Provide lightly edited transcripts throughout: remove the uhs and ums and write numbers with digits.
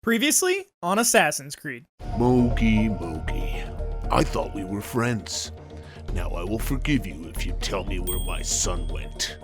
Previously on Assassin's Creed. Mogi. I thought we were friends. Now I will forgive you if you tell me where my son went.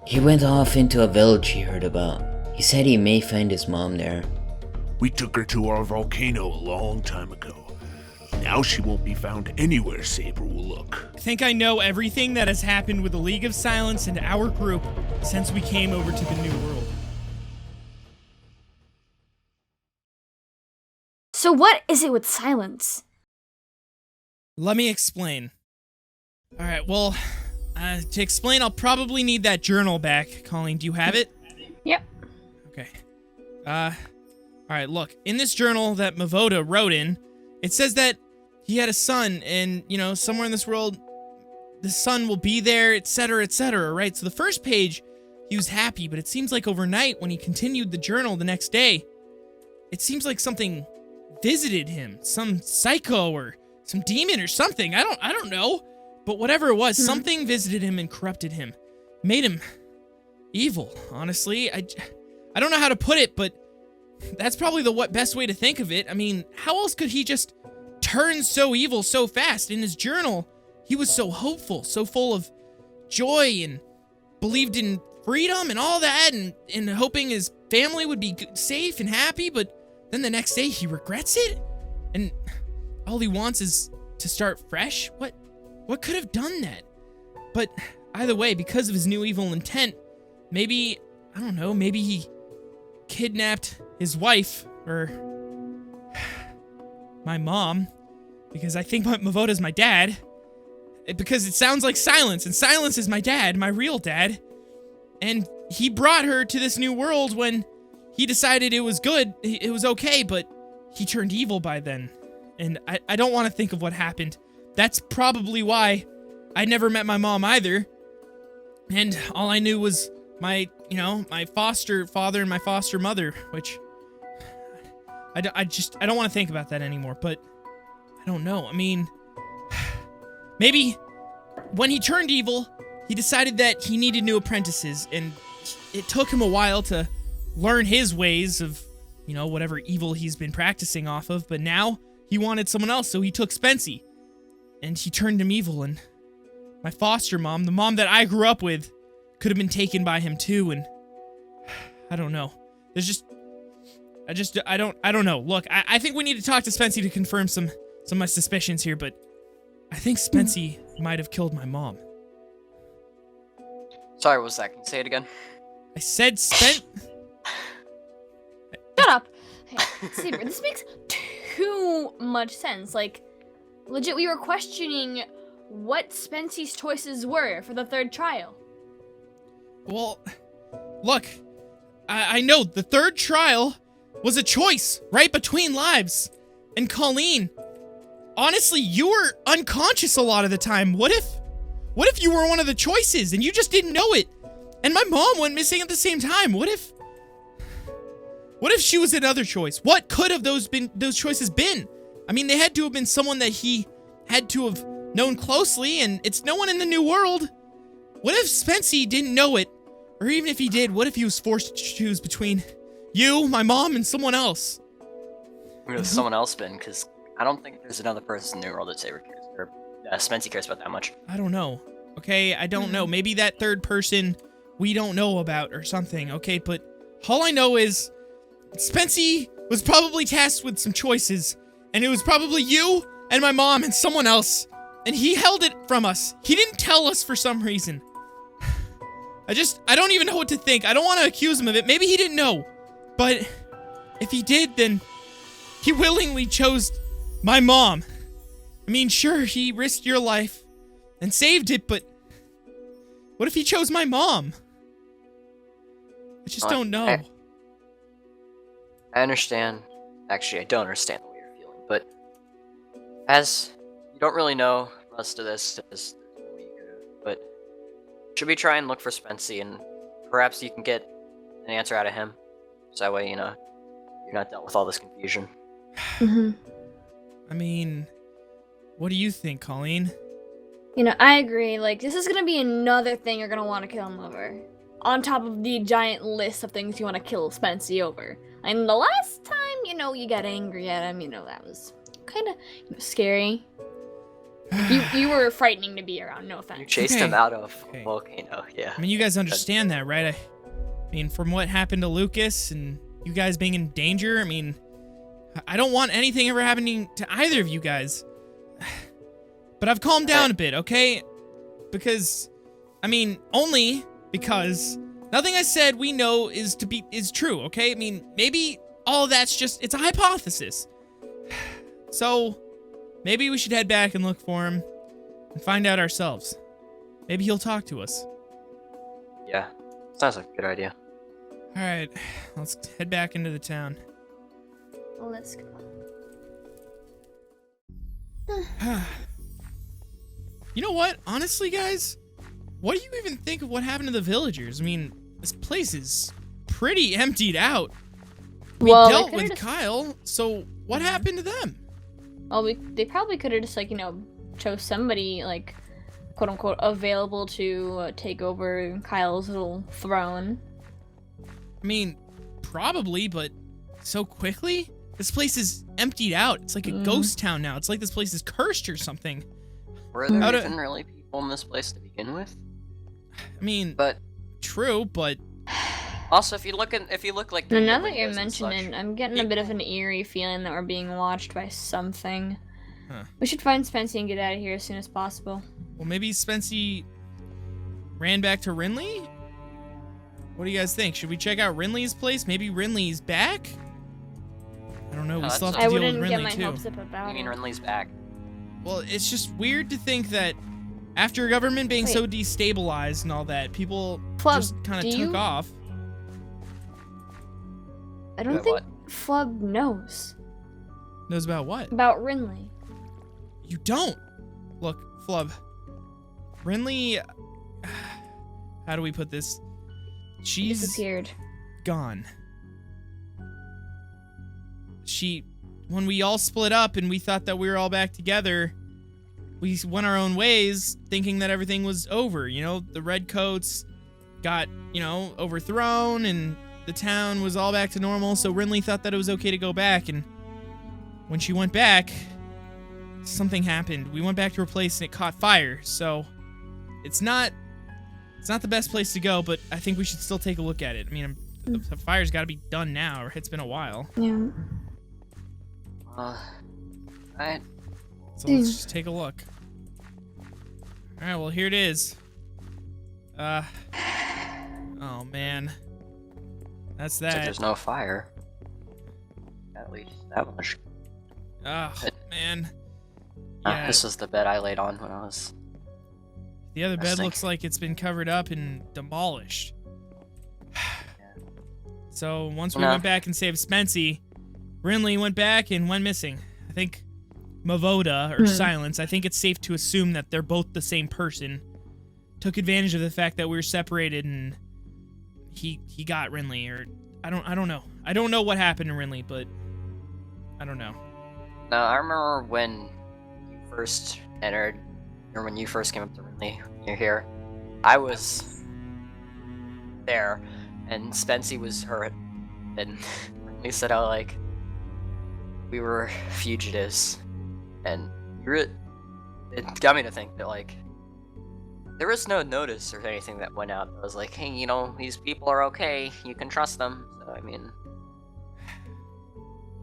He went off into a village he heard about. He said he may find his mom there. We took her to our volcano a long time ago. Now she won't be found anywhere Sabre will look. I think I know everything that has happened with the League of Silence and our group since we came over to the New World. So what is it with Silence? Let me explain. Alright, well, to explain, I'll probably need that journal back. Colleen, do you have it? Yep. Okay. Alright, look. In this journal that Maod wrote in, it says that he had a son, and, you know, somewhere in this world, the son will be there, etc., right? So the first page, he was happy, but it seems like overnight, when he continued the journal the next day, it seems like something visited him. Some psycho or some demon or something. I don't know. But whatever it was, something visited him and corrupted him. Made him evil, honestly. I don't know how to put it, but that's probably the best way to think of it. I mean, how else could he just turn so evil so fast? In his journal, he was so hopeful, so full of joy, and believed in freedom and all that, and hoping his family would be safe and happy, but then the next day he regrets it? And all he wants is to start fresh? What could have done that? But either way, because of his new evil intent, maybe, I don't know, maybe he kidnapped his wife, or my mom, because I think Maod is my dad, because it sounds like Silence, and Silence is my dad, my real dad, and he brought her to this new world when he decided it was good, it was okay, but he turned evil by then, and I don't want to think of what happened. That's probably why I never met my mom either, and all I knew was my foster father and my foster mother, which I don't want to think about that anymore, but I don't know. I mean, maybe when he turned evil, he decided that he needed new apprentices, and it took him a while to learn his ways of, whatever evil he's been practicing off of, but now he wanted someone else, so he took Spency, and he turned him evil, and my foster mom, the mom that I grew up with, could have been taken by him too, and I don't know. I don't know. Look, I think we need to talk to Spency to confirm some of my suspicions here, but I think Spency might have killed my mom. Sorry, what was that? Can you say it again? I said Shut up! Hey, Sabre, this makes too much sense. Like, legit, we were questioning what Spency's choices were for the third trial. Well, look, I know the third trial was a choice, right between lives. And Colleen, honestly, you were unconscious a lot of the time. What if you were one of the choices and you just didn't know it? And my mom went missing at the same time. What if she was another choice? What could have those choices been? I mean, they had to have been someone that he had to have known closely, and it's no one in the new world. What if Spency didn't know it? Or even if he did, what if he was forced to choose between you, my mom, and someone else? Who would have someone else been? Because I don't think there's another person in the new world that Sabre cares, or Spency cares about that much. I don't know. Okay, I don't know. Maybe that third person we don't know about or something. Okay, but all I know is Spency was probably tasked with some choices, and it was probably you and my mom and someone else, and he held it from us. He didn't tell us for some reason. I don't even know what to think. I don't want to accuse him of it. Maybe he didn't know. But if he did, then he willingly chose my mom. I mean, sure, he risked your life and saved it, but what if he chose my mom? I just don't know. I understand. Actually, I don't understand the way you're feeling, but as you don't really know most of this, but should we try and look for Spency, and perhaps you can get an answer out of him, so that way, you're not dealt with all this confusion. I mean, what do you think, Colleen? I agree. Like, this is gonna be another thing you're gonna want to kill him over. On top of the giant list of things you want to kill Spency over. And the last time, know you got angry at him. You know, that was kind of scary. You were frightening to be around. No offense. You chased him out of a volcano. Yeah. I mean, you guys understand that, right? I mean, from what happened to Lucas and you guys being in danger, I mean, I don't want anything ever happening to either of you guys. But I've calmed down a bit, okay? Because, I mean, only because nothing I said we know is true, okay? I mean, maybe all of that's just, it's a hypothesis. So, maybe we should head back and look for him and find out ourselves. Maybe he'll talk to us. Yeah, sounds like a good idea. All right, let's head back into the town. Well, let's go. You know what? Honestly, guys, what do you even think of what happened to the villagers? I mean, this place is pretty emptied out. We dealt with Kyle, so what happened to them? Well, they probably could have just, like, you know, chose somebody, like, quote-unquote, available to take over Kyle's little throne. I mean, probably, but so quickly? This place is emptied out. It's like a ghost town now. It's like this place is cursed or something. Were there even really people in this place to begin with? I mean, but true, but also if you look like now that you're mentioning, I'm getting a bit of an eerie feeling that we're being watched by something. Huh. We should find Spency and get out of here as soon as possible. Well, maybe Spency ran back to Renley? What do you guys think? Should we check out Renley's place? Maybe Renley's back? I don't know. We still have to deal with Renley, too. I wouldn't get my hopes up about it. You mean Renley's back? Well, it's just weird to think that after government being so destabilized and all that, people just kind of took off. I don't think Flub knows. Knows about what? About Renley. You don't. Look, Flub. Renley, how do we put this? She's disappeared. Gone. When we all split up and we thought that we were all back together, we went our own ways thinking that everything was over. You know, the redcoats got, you know, overthrown and the town was all back to normal. So Renley thought that it was okay to go back. And when she went back, something happened. We went back to her place and it caught fire. So it's not the best place to go, but I think we should still take a look at it. I mean, the fire's got to be done now, or it's been a while. Yeah. Alright. So let's just take a look. Alright, well, here it is. Oh, man. That's that. So there's no fire. At least that much. Oh, man. Yeah. This is the bed I laid on when I was... The other bed looks like it's been covered up and demolished. So once we went back and saved Spency, Renley went back and went missing. I think Mavoda, or Silence, I think it's safe to assume that they're both the same person. Took advantage of the fact that we were separated and he got Renley, or I don't know. I don't know what happened to Renley, but I don't know. No, I remember when you first entered, or when you first came up to Renley, you're here. I was there, and Spency was hurt, and Renley said how, like, we were fugitives, and it got me to think that, like, there was no notice or anything that went out that was like, hey, you know, these people are okay, you can trust them. So, I mean...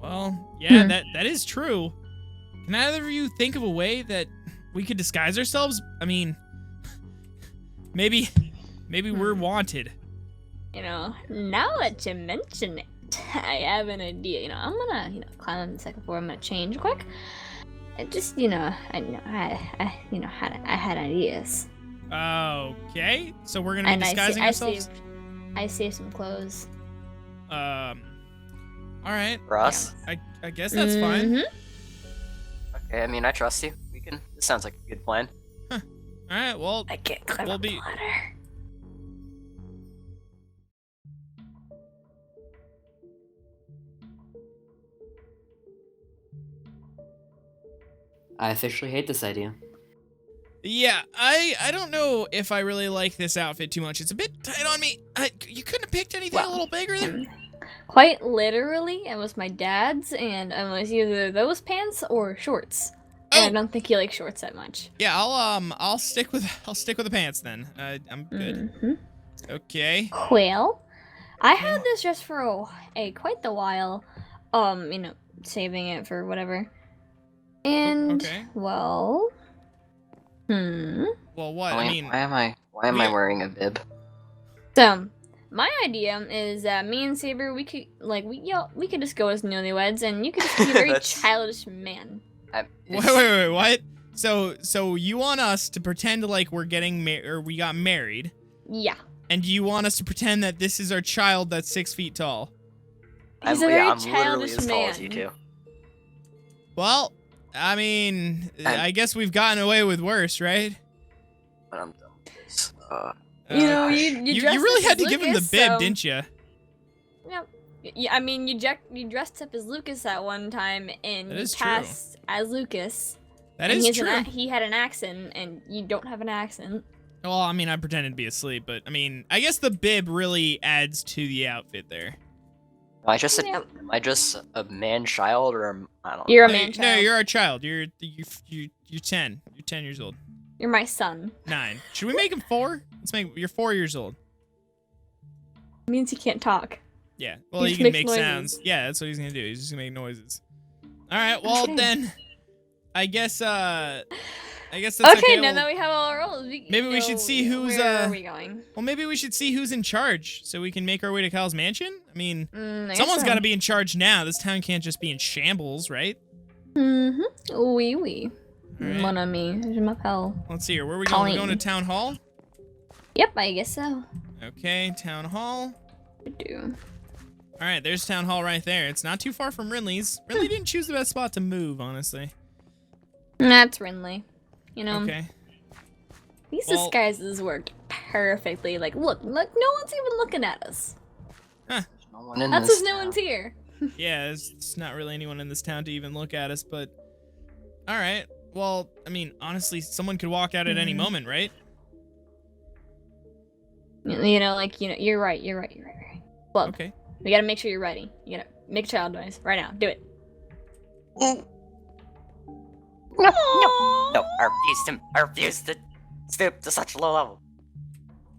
Well, yeah, that is true. Can either of you think of a way that we could disguise ourselves? I mean, maybe we're wanted. You know, now that you mention it, I have an idea. You know, I'm gonna, you know, climb on the second floor. I'm gonna change quick. I just, you know, I had ideas. Okay, so we're gonna be disguising ourselves. I saved some clothes. All right. For us? Yeah, I guess that's fine. Okay, I mean, I trust you. This sounds like a good plan. Huh. All right, well, I can't climb up the ladder. I officially hate this idea. Yeah, I don't know if I really like this outfit too much. It's a bit tight on me. You couldn't have picked anything a little bigger than... Quite literally, it was my dad's, and it was either those pants or shorts. And I don't think he likes shorts that much. Yeah, I'll stick with the pants then. I'm good. Mm-hmm. Okay. Well, I had this dress for quite the while. You know, saving it for whatever. And Okay. well, Well, what? I mean, why am I wearing a bib? So, my idea is that me and Sabre, we could we could just go as newlyweds, and you could just be a very childish man. wait, what? So you want us to pretend like we're getting we got married? Yeah. And you want us to pretend that this is our child that's 6 feet tall? He's a very I'm literally childish as tall as man. you two. Well, I mean, I guess we've gotten away with worse, right? But I'm done with this. You know, you dressed really up had as to give him the Lucas, bib, so- didn't you? Yep. Yeah, I mean, you dressed up as Lucas at one time, and That you is true. passed as Lucas. That and is true. He had an accent, and you don't have an accent. Well, I mean, I pretended to be asleep, but I mean, I guess the bib really adds to the outfit there. Am I just Yep. a man-child, or I don't know. You're a No, man no, child. you're our child. You're 10. You're 10 years old. You're my son. 9. Should we make him 4? You're 4 years old. It means he can't talk. Yeah. Well, He he just can makes make noises. sounds. Yeah, that's what he's gonna do. He's just gonna make noises. All right. Well, Okay. then, I guess that's okay. Okay, now Well, that we have all our roles, maybe we should see who's, where are we going? well, maybe we should see who's in charge so we can make our way to Kyle's mansion. I mean, I guess someone's so. got to be in charge now. This town can't just be in shambles, right? Mm-hmm. Oui, oui. All right. Mon ami, je m'appelle. Let's see here. Where are we going? We're going to town hall. Yep, I guess so. Okay, town hall. I do. All right, there's town hall right there. It's not too far from Renley's. Renley didn't choose the best spot to move, honestly. That's Renley. You know, Okay. these Well- disguises worked perfectly. Like, look, no one's even looking at us. No one in That's this because no town. one's here. Yeah, it's not really anyone in this town to even look at us, but all right. Well, I mean, honestly, someone could walk out at any moment, right? You know, you're right. Look, Okay. we gotta make sure you're ready. You gotta make a child noise right now. Do it. No, I refuse to stoop to such a low level.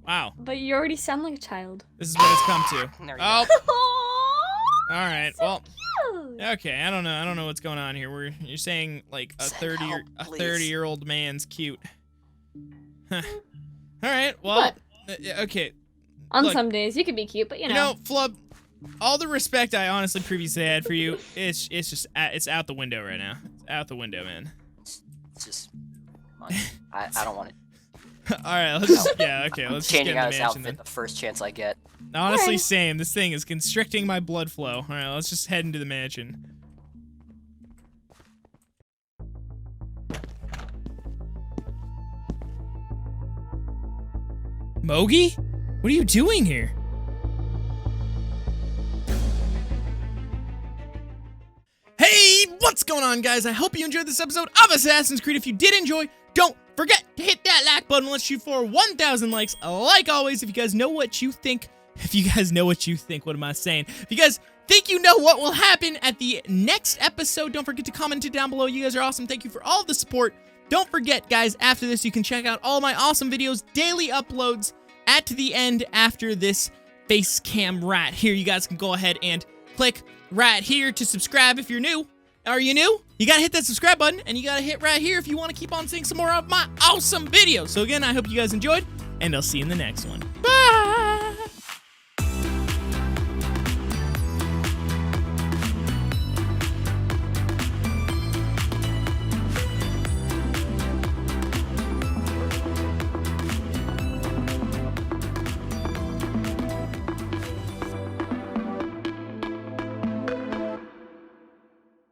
Wow. But you already sound like a child. This is what it's come to. There you Oh, Aww, all right. so Well, cute. okay. I don't know what's going on here. You're saying like a Send help, a please. 30-year-old man's cute. Huh. All right. Well, okay. On Look, some days you could be cute, but you know. Flub, all the respect I honestly previously had for you, it's just it's out the window right now. It's out the window, man. It's just, come on. I don't want it. All right, let's let's just get Changing in the out his mansion outfit then. the first chance I get. Honestly, Alright. same. This thing is constricting my blood flow. All right, let's just head into the mansion. Mogi? What are you doing here? Hey, what's going on, guys? I hope you enjoyed this episode of Assassin's Creed. If you did enjoy, don't forget to hit that like button. Let's shoot for 1,000 likes. Like always, if you guys know what you think, what am I saying? If you guys think you know what will happen at the next episode, don't forget to comment it down below. You guys are awesome. Thank you for all the support. Don't forget, guys, after this, you can check out all my awesome videos, daily uploads at the end after this face cam rat here. You guys can go ahead and click right here to subscribe if you're new. Are you new? You gotta hit that subscribe button, and you gotta hit right here if you want to keep on seeing some more of my awesome videos. So again, I hope you guys enjoyed, and I'll see you in the next one. Bye!